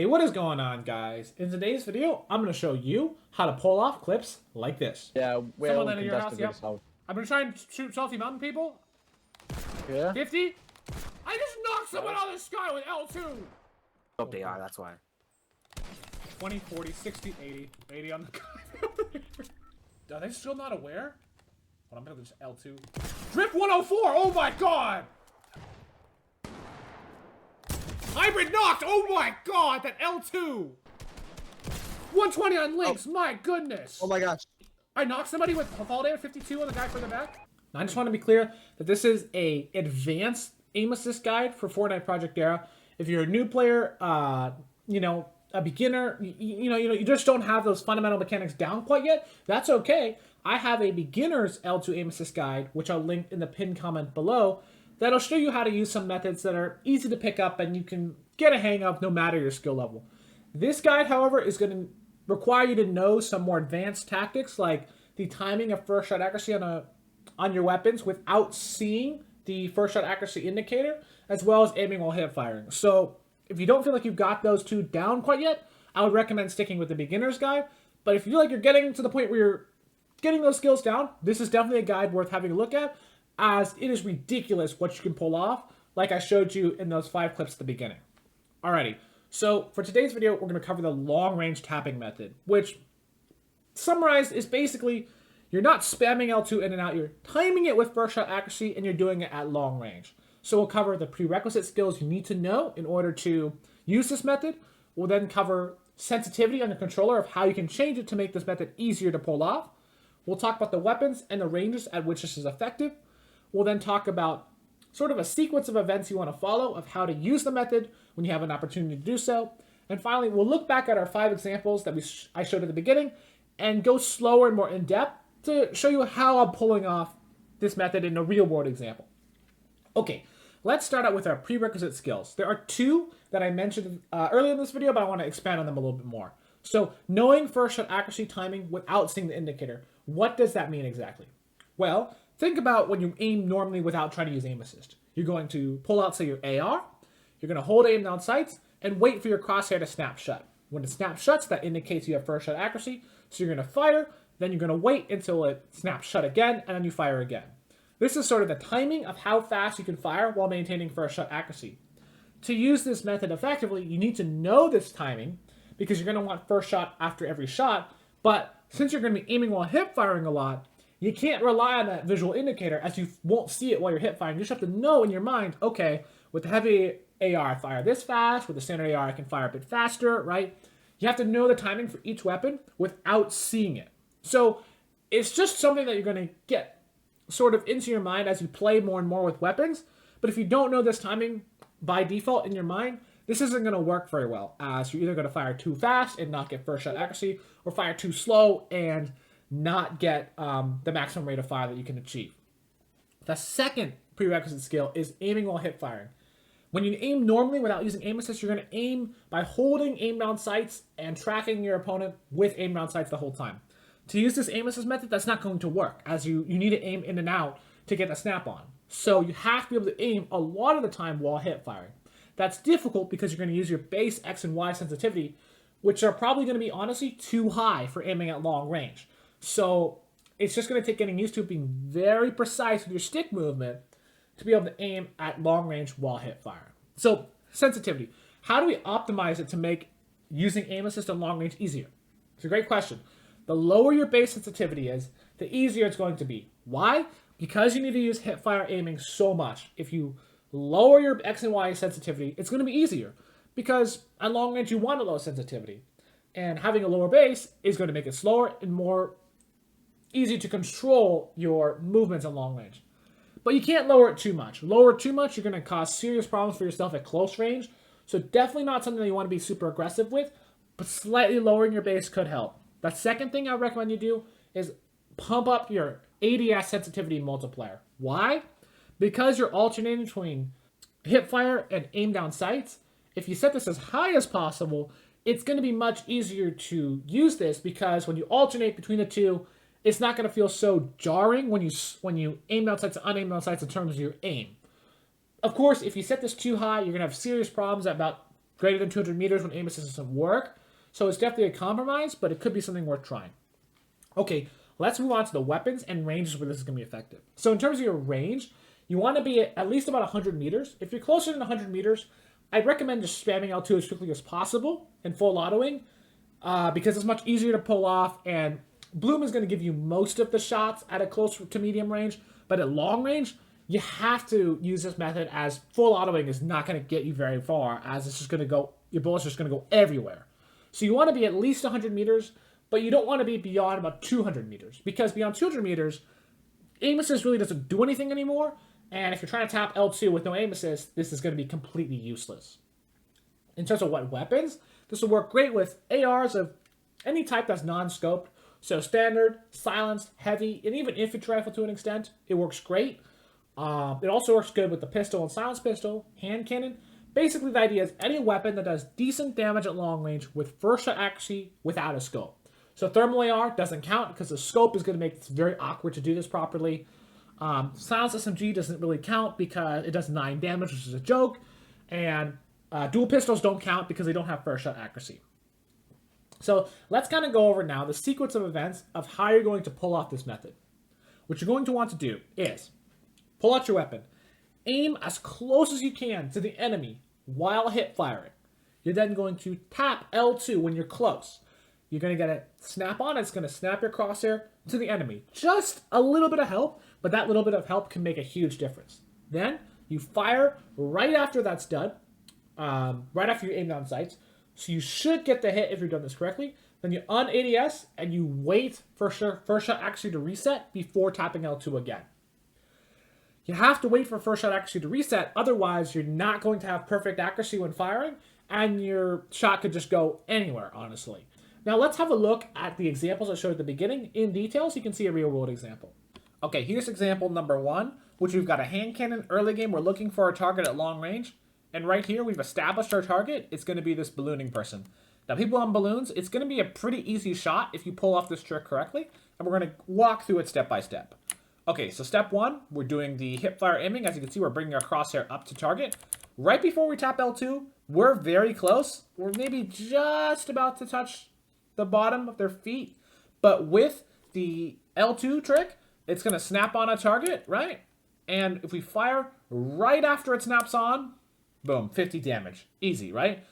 Hey, what is going on, guys? In today's video, I'm going to show you how to pull off clips like this. Yeah, Someone well, landed in your house, yep. house. I'm going to try and shoot Salty Mountain people. Yeah? 50. I just knocked someone out of the sky with L2. Oh, they are, that's why. 20, 40, 60, 80. 80 on the guy. Are they still not aware? Well, I'm going to just L2. Drip 104! Oh my god! Hybrid knocked! Oh my god! That L2! 120 on links! Oh. My goodness! Oh my gosh. I knocked somebody with fall damage 52 on the guy further back. Now, I just want to be clear that this is a advanced aim assist guide for Fortnite Project Era. If you're a new player, a beginner, you just don't have those fundamental mechanics down quite yet, that's okay. I have a beginner's L2 aim assist guide, which I'll link in the pinned comment below, that'll show you how to use some methods that are easy to pick up and you can get a hang of no matter your skill level. This guide, however, is going to require you to know some more advanced tactics like the timing of first shot accuracy on your weapons without seeing the first shot accuracy indicator, as well as aiming while hip firing. So if you don't feel like you've got those two down quite yet, I would recommend sticking with the beginner's guide. But if you feel like you're getting to the point where you're getting those skills down, this is definitely a guide worth having a look at, as it is ridiculous what you can pull off, like I showed you in those 5 clips at the beginning. Alrighty, so for today's video, we're going to cover the long-range tapping method, which, summarized, is basically you're not spamming L2 in and out, you're timing it with first shot accuracy, and you're doing it at long range. So we'll cover the prerequisite skills you need to know in order to use this method. We'll then cover sensitivity on the controller of how you can change it to make this method easier to pull off. We'll talk about the weapons and the ranges at which this is effective. We'll then talk about sort of a sequence of events you want to follow of how to use the method when you have an opportunity to do so. And finally, we'll look back at our 5 examples that I showed at the beginning and go slower and more in-depth to show you how I'm pulling off this method in a real-world example. Okay, let's start out with our prerequisite skills. There are 2 that I mentioned earlier in this video, but I want to expand on them a little bit more. So, knowing first shot accuracy timing without seeing the indicator. What does that mean exactly? Well, think about when you aim normally without trying to use aim assist. You're going to pull out, say, your AR, you're going to hold aim down sights, and wait for your crosshair to snap shut. When it snaps shut, that indicates you have first shot accuracy, so you're going to fire, then you're going to wait until it snaps shut again, and then you fire again. This is sort of the timing of how fast you can fire while maintaining first shot accuracy. To use this method effectively, you need to know this timing, because you're going to want first shot after every shot, but since you're going to be aiming while hip firing a lot, you can't rely on that visual indicator as you won't see it while you're hip firing. You just have to know in your mind, okay, with the heavy AR I fire this fast, with the standard AR I can fire a bit faster, right? You have to know the timing for each weapon without seeing it. So it's just something that you're going to get sort of into your mind as you play more and more with weapons. But if you don't know this timing by default in your mind, this isn't going to work very well, as you're either going to fire too fast and not get first shot accuracy, or fire too slow and not get the maximum rate of fire that you can achieve. The second prerequisite skill is aiming while hip firing. When you aim normally without using aim assist, you're going to aim by holding aim down sights and tracking your opponent with aim down sights the whole time. To use this aim assist method, that's not going to work, as you need to aim in and out to get the snap on. So you have to be able to aim a lot of the time while hip firing. That's difficult because you're going to use your base X and Y sensitivity, which are probably going to be, honestly, too high for aiming at long range. So it's just going to take getting used to being very precise with your stick movement to be able to aim at long range while hip firing. So sensitivity. How do we optimize it to make using aim assist on long range easier? It's a great question. The lower your base sensitivity is, the easier it's going to be. Why? Because you need to use hip fire aiming so much. If you lower your X and Y sensitivity, it's going to be easier, because at long range you want a low sensitivity, and having a lower base is going to make it slower and more easy to control your movements at long range. But you can't lower it too much. Lower it too much, you're going to cause serious problems for yourself at close range. So definitely not something that you want to be super aggressive with, but slightly lowering your base could help. The second thing I recommend you do is pump up your ADS sensitivity multiplier. Why? Because you're alternating between hip fire and aim down sights. If you set this as high as possible, it's going to be much easier to use this, because when you alternate between the two, it's not going to feel so jarring when you aim down sights and unaim down sights in terms of your aim. Of course, if you set this too high, you're going to have serious problems at about greater than 200 meters when aim assist doesn't work. So it's definitely a compromise, but it could be something worth trying. Okay, let's move on to the weapons and ranges where this is going to be effective. So in terms of your range, you want to be at least about 100 meters. If you're closer than 100 meters, I'd recommend just spamming L2 as quickly as possible and full autoing because it's much easier to pull off, and Bloom is going to give you most of the shots at a close to medium range, but at long range, you have to use this method, as full autoing is not going to get you very far, as it's just going to go, your bullet's just going to go everywhere. So you want to be at least 100 meters, but you don't want to be beyond about 200 meters, because beyond 200 meters, aim assist really doesn't do anything anymore, and if you're trying to tap L2 with no aim assist, this is going to be completely useless. In terms of what weapons, this will work great with ARs of any type that's non-scoped, so standard, silenced, heavy, and even infantry rifle to an extent. It works great. It also works good with the pistol and silenced pistol, hand cannon. Basically, the idea is any weapon that does decent damage at long range with first shot accuracy without a scope. So thermal AR doesn't count because the scope is going to make it very awkward to do this properly. Silenced SMG doesn't really count because it does 9 damage, which is a joke. And dual pistols don't count because they don't have first shot accuracy. So let's kind of go over now the sequence of events of how you're going to pull off this method. What you're going to want to do is pull out your weapon, aim as close as you can to the enemy while hip firing. You're then going to tap L2 when you're close. You're going to get a snap on, it's going to snap your crosshair to the enemy. Just a little bit of help, but that little bit of help can make a huge difference. Then you fire right after that's done, right after you aim down sights. So you should get the hit if you've done this correctly. Then you un-ADS and you wait for first shot accuracy to reset before tapping L2 again. You have to wait for first shot accuracy to reset, otherwise you're not going to have perfect accuracy when firing, and your shot could just go anywhere, honestly. Now let's have a look at the examples I showed at the beginning in detail so you can see a real world example. Okay, here's example number 1, which we've got a hand cannon. Early game, we're looking for a target at long range. And right here, we've established our target. It's going to be this ballooning person. Now, people on balloons, it's going to be a pretty easy shot if you pull off this trick correctly. And we're going to walk through it step by step. Okay, so step 1, we're doing the hip fire aiming. As you can see, we're bringing our crosshair up to target. Right before we tap L2, we're very close. We're maybe just about to touch the bottom of their feet. But with the L2 trick, it's going to snap on a target, right? And if we fire right after it snaps on, boom, 50 damage. Easy, right?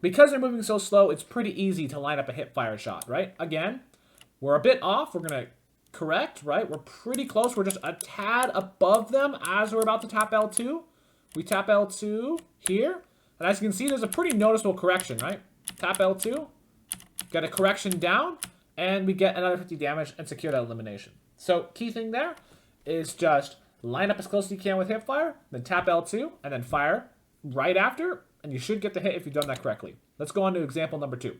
Because they're moving so slow, it's pretty easy to line up a hip fire shot, right? Again, we're a bit off. We're going to correct, right? We're pretty close. We're just a tad above them as we're about to tap L2. We tap L2 here. And as you can see, there's a pretty noticeable correction, right? Tap L2, get a correction down, and we get another 50 damage and secure that elimination. So key thing there is just line up as close as you can with hip fire, then tap L2, and then fire right after, and you should get the hit if you've done that correctly. Let's go on to example number 2.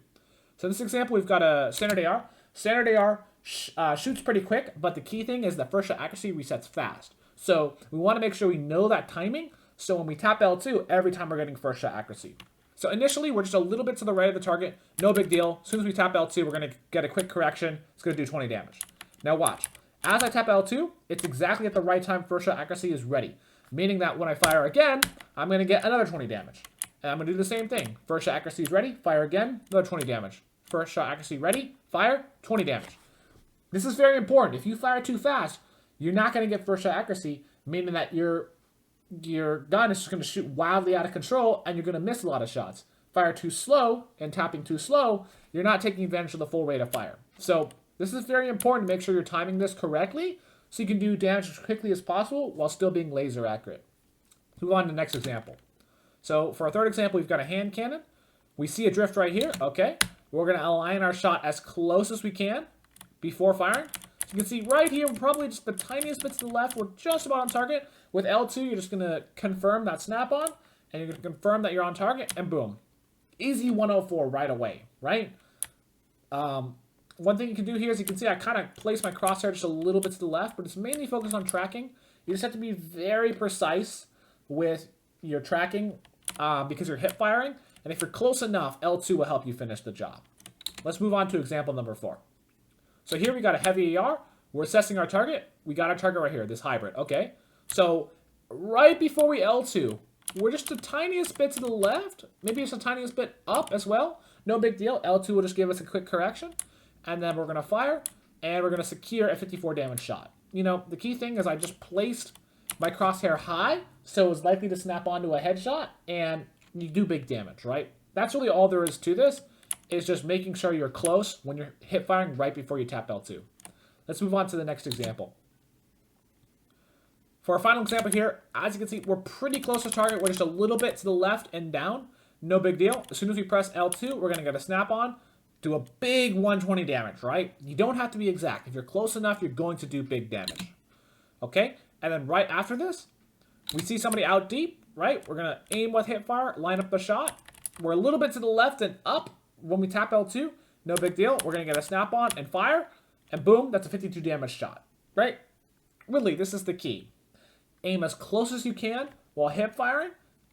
So in this example, we've got a standard AR. Standard AR shoots pretty quick, but the key thing is that first shot accuracy resets fast. So we want to make sure we know that timing, so when we tap L2, every time we're getting first shot accuracy. So initially, we're just a little bit to the right of the target. No big deal. As soon as we tap L2, we're going to get a quick correction. It's going to do 20 damage. Now watch. As I tap L2, it's exactly at the right time first shot accuracy is ready. Meaning that when I fire again, I'm going to get another 20 damage. And I'm going to do the same thing. First shot accuracy is ready. Fire again. Another 20 damage. First shot accuracy ready. Fire. 20 damage. This is very important. If you fire too fast, you're not going to get first shot accuracy. Meaning that your gun is just going to shoot wildly out of control. And you're going to miss a lot of shots. Fire too slow and tapping too slow, you're not taking advantage of the full rate of fire. So this is very important to make sure you're timing this correctly so you can do damage as quickly as possible while still being laser accurate. Let's move on to the next example. So for our third example, we've got a hand cannon. We see a drift right here. Okay. We're going to align our shot as close as we can before firing. So you can see right here, we're probably just the tiniest bits to the left. We're just about on target. With L2, you're just going to confirm that snap-on, and you're going to confirm that you're on target, and boom. Easy 104 right away, right? One thing you can do here is you can see I kind of place my crosshair just a little bit to the left, but it's mainly focused on tracking. You just have to be very precise with your tracking because you're hip firing. And if you're close enough, L2 will help you finish the job. Let's move on to example number 4. So here we got a heavy AR. We're assessing our target. We got our target right here, this hybrid. Okay. So right before we L2, we're just the tiniest bit to the left. Maybe it's the tiniest bit up as well. No big deal. L2 will just give us a quick correction. And then we're going to fire. And we're going to secure a 54 damage shot. You know, the key thing is I just placed my crosshair high, so it's likely to snap onto a headshot, and you do big damage, right? That's really all there is to this, is just making sure you're close when you're hip firing right before you tap L2. Let's move on to the next example. For our final example here, as you can see, we're pretty close to target. We're just a little bit to the left and down. No big deal. As soon as we press L2, we're going to get a snap on, do a big 120 damage, right? You don't have to be exact. If you're close enough, you're going to do big damage. Okay? And then right after this, we see somebody out deep, right? We're going to aim with hipfire, line up the shot. We're a little bit to the left and up when we tap L2. No big deal. We're going to get a snap on and fire. And boom, that's a 52 damage shot, right? Really, this is the key. Aim as close as you can while hip firing.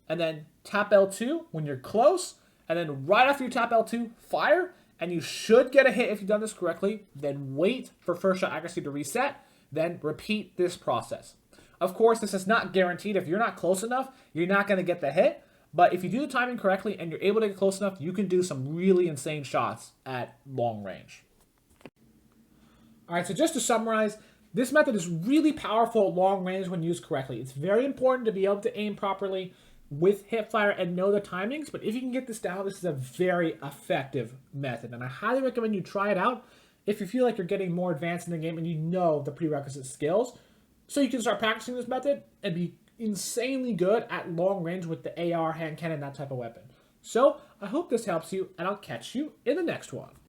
And then tap L2 when you're close. And then right after you tap L2, fire. And you should get a hit if you've done this correctly. Then wait for first shot accuracy to reset. Then repeat this process. Of course, this is not guaranteed. If you're not close enough, you're not going to get the hit. But if you do the timing correctly and you're able to get close enough, you can do some really insane shots at long range. All right, so just to summarize, this method is really powerful at long range when used correctly. It's very important to be able to aim properly with hipfire and know the timings, but if you can get this down, this is a very effective method, and I highly recommend you try it out if you feel like you're getting more advanced in the game and you know the prerequisite skills, so you can start practicing this method and be insanely good at long range with the AR, hand cannon, that type of weapon. So I hope this helps you, and I'll catch you in the next one.